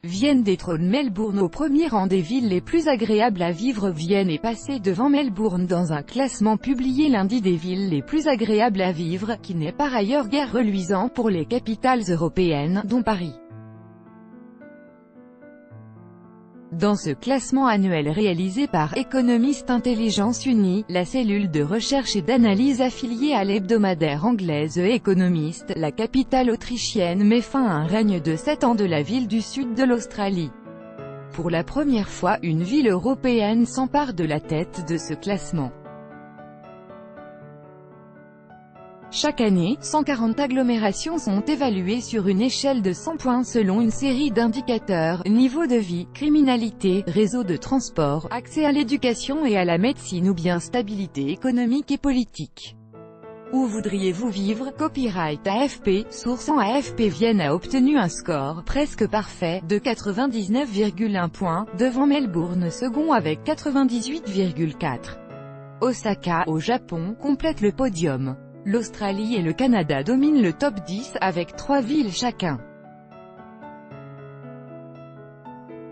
Vienne détrône Melbourne au premier rang des villes les plus agréables à vivre. Vienne est passée devant Melbourne dans un classement publié lundi des villes les plus agréables à vivre, qui n'est par ailleurs guère reluisant pour les capitales européennes, dont Paris. Dans ce classement annuel réalisé par Économiste Intelligence Unie, la cellule de recherche et d'analyse affiliée à l'hebdomadaire anglaise Economist, la capitale autrichienne met fin à un règne de 7 ans de la ville du sud de l'Australie. Pour la première fois, une ville européenne s'empare de la tête de ce classement. Chaque année, 140 agglomérations sont évaluées sur une échelle de 100 points selon une série d'indicateurs: niveau de vie, criminalité, réseau de transport, accès à l'éducation et à la médecine ou bien stabilité économique et politique. Où voudriez-vous vivre? Copyright AFP. Source en AFP. Vienne a obtenu un score presque parfait de 99,1 points, devant Melbourne second avec 98,4. Osaka, au Japon, complète le podium. L'Australie et le Canada dominent le top 10, avec 3 villes chacun.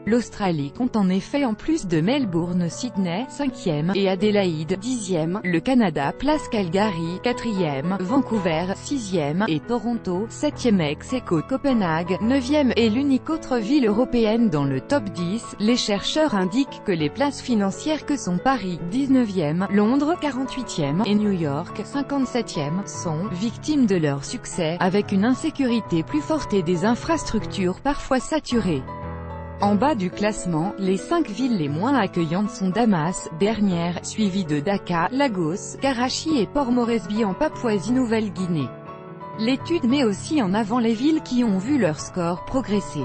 L'Australie compte en effet, en plus de Melbourne, Sydney, 5e, et Adélaïde, 10e, le Canada place Calgary, 4e, Vancouver, 6e, et Toronto, 7e ex aequo Copenhague, 9e, est l'unique autre ville européenne dans le top 10. Les chercheurs indiquent que les places financières que sont Paris, 19e, Londres, 48e, et New York, 57e, sont victimes de leur succès, avec une insécurité plus forte et des infrastructures parfois saturées. En bas du classement, les 5 villes les moins accueillantes sont Damas, dernière, suivie de Dhaka, Lagos, Karachi et Port Moresby en Papouasie-Nouvelle-Guinée. L'étude met aussi en avant les villes qui ont vu leur score progresser.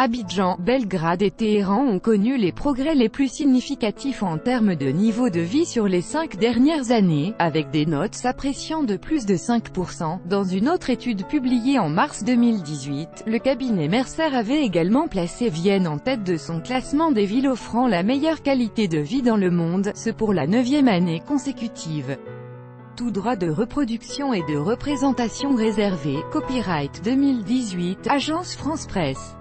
Abidjan, Belgrade et Téhéran ont connu les progrès les plus significatifs en termes de niveau de vie sur les 5 dernières années, avec des notes s'appréciant de plus de 5%. Dans une autre étude publiée en mars 2018, le cabinet Mercer avait également placé Vienne en tête de son classement des villes offrant la meilleure qualité de vie dans le monde, ce pour la 9e année consécutive. Tout droit de reproduction et de représentation réservé. Copyright 2018, Agence France Presse.